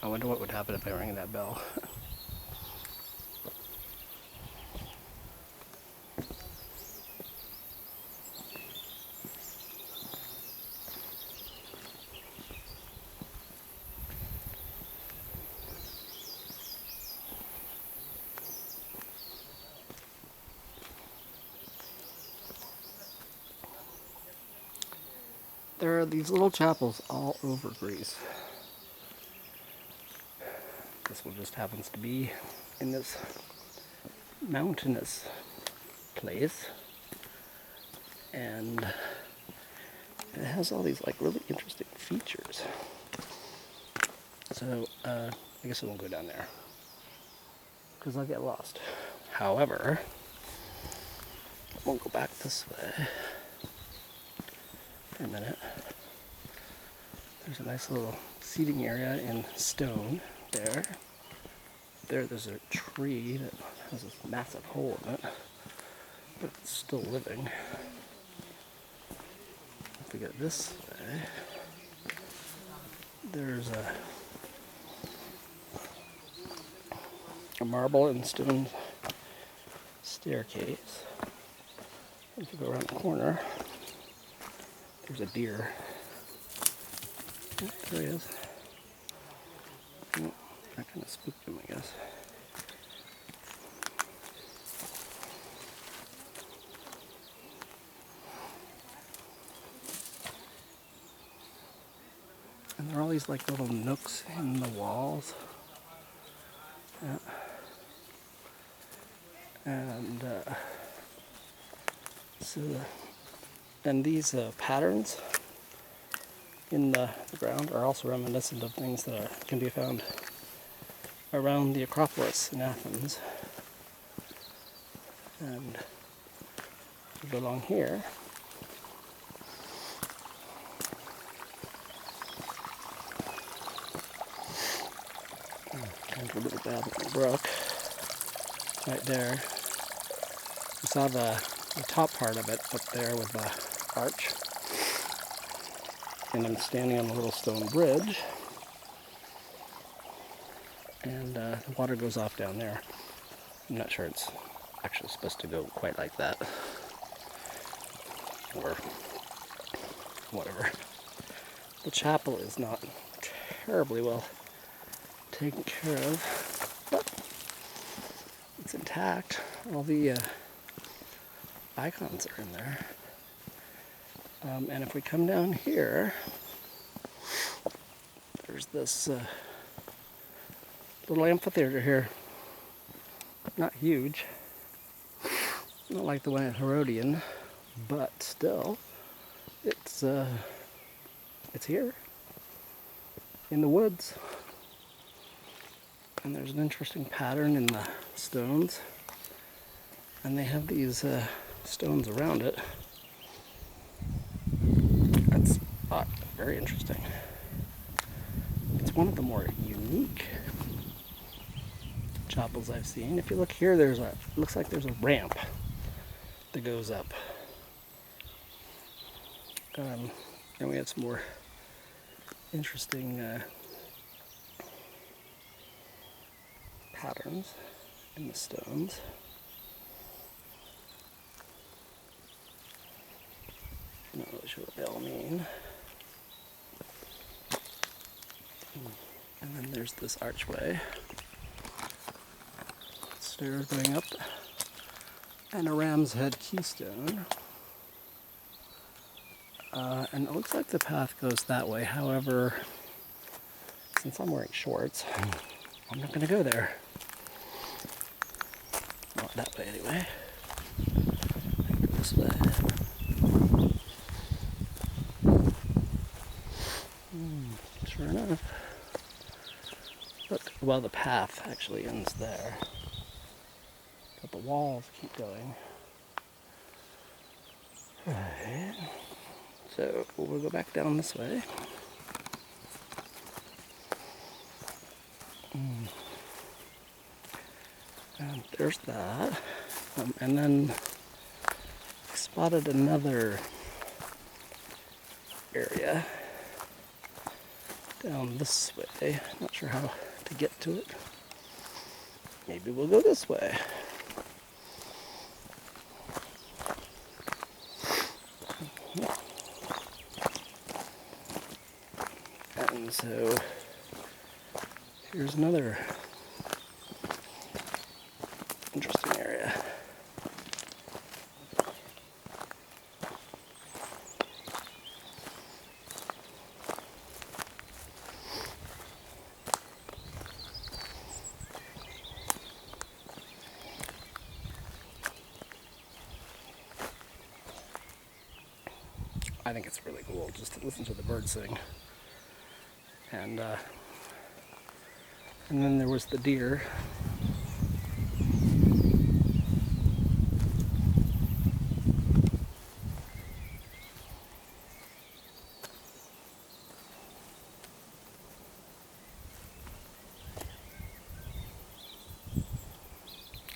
I wonder what would happen if I rang that bell. There are these little chapels all over Greece. This one just happens to be in this mountainous place, and it has all these like really interesting features. So I guess I won't go down there because I'll get lost. However, I won't go back this way for a minute. There's a nice little seating area in stone there. There's a tree that has this massive hole in it, but it's still living. If we go this way, there's a marble and stone staircase. If you go around the corner, there's a deer. Oh, there he is. Oh, that kind of spooked him, I guess. And there are all these like little nooks in the walls. Yeah. And and these patterns in the ground are also reminiscent of things that can be found around the Acropolis in Athens. And if you go along here, there's a little babbling brook right there. You saw the top part of it up there with the arch. And I'm standing on a little stone bridge. And the water goes off down there. I'm not sure it's actually supposed to go quite like that. Or whatever. The chapel is not terribly well taken care of, but it's intact. All the icons are in there. And if we come down here, there's this little amphitheater here. Not huge, not like the one at Herodian, but still, it's here in the woods. And there's an interesting pattern in the stones, and they have these stones around it. That's very interesting. It's one of the more unique chapels I've seen. If you look here, looks like there's a ramp that goes up. And we have some more interesting patterns in the stones. I'm not really sure what they all mean. And then there's this archway. Stairs going up. And a ram's head keystone. And it looks like the path goes that way. However, since I'm wearing shorts, I'm not going to go there. Not that way anyway. Maybe this way. Sure enough. Look, well, the path actually ends there. But the walls keep going. Right. So we'll go back down this way. And there's that. And then I spotted another area down this way. Not sure how to get to it. Maybe we'll go this way. And so here's another interesting area. I think it's really cool just to listen to the birds sing. And then there was the deer.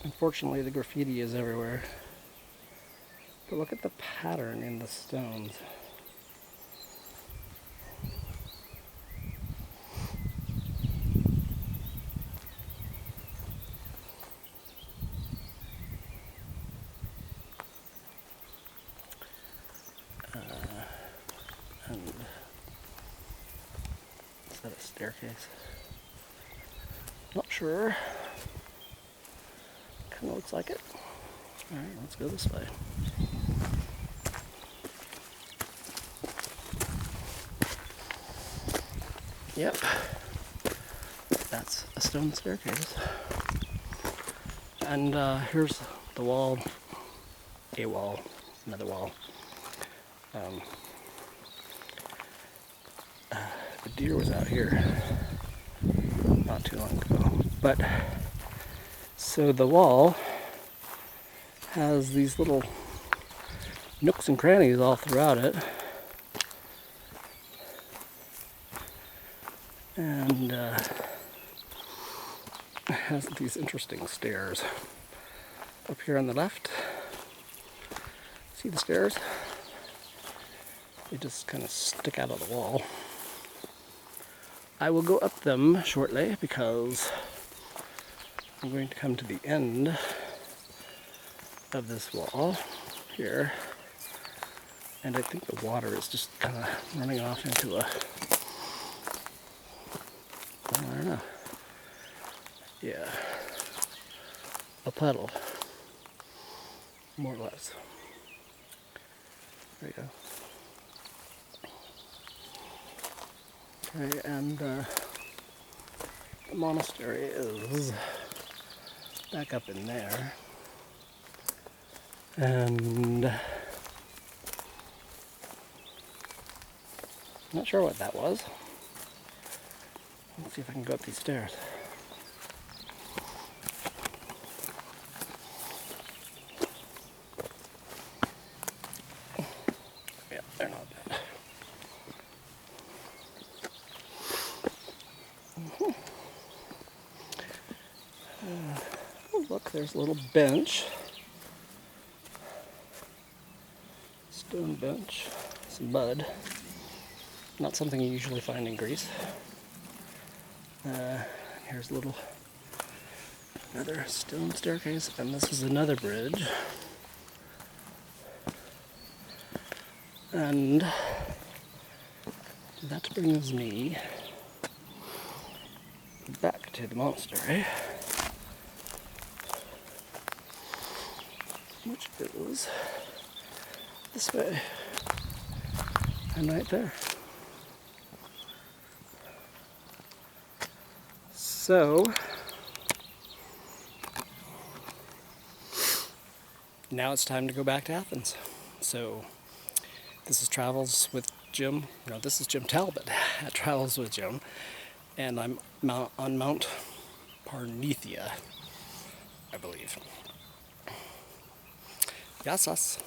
Unfortunately, the graffiti is everywhere. But look at the pattern in the stones. And is that a staircase? Not sure. Kind of looks like it. All right, let's go this way. Yep, that's a stone staircase. And here's the wall, a wall, another wall. The deer was out here not too long ago. But, so the wall has these little nooks and crannies all throughout it. And it has these interesting stairs. Up here on the left, see the stairs? They just kind of stick out of the wall. I will go up them shortly because I'm going to come to the end of this wall here. And I think the water is just kind of running off into a, I don't know. Yeah. A puddle. More or less. There you go. Okay, and the monastery is back up in there. And I'm not sure what that was. Let's see if I can go up these stairs. Yeah, they're not bad. Oh, look, there's a little bench. Stone bench. Some mud. Not something you usually find in Greece. Here's a little, another stone staircase, and this is another bridge. And that brings me back to the monastery, which is this way. And right there. So, now it's time to go back to Athens. So, this is Travels with Jim. No, this is Jim Talbott at Travels with Jim. And I'm on Mount Parnitha, I believe. Yes, us.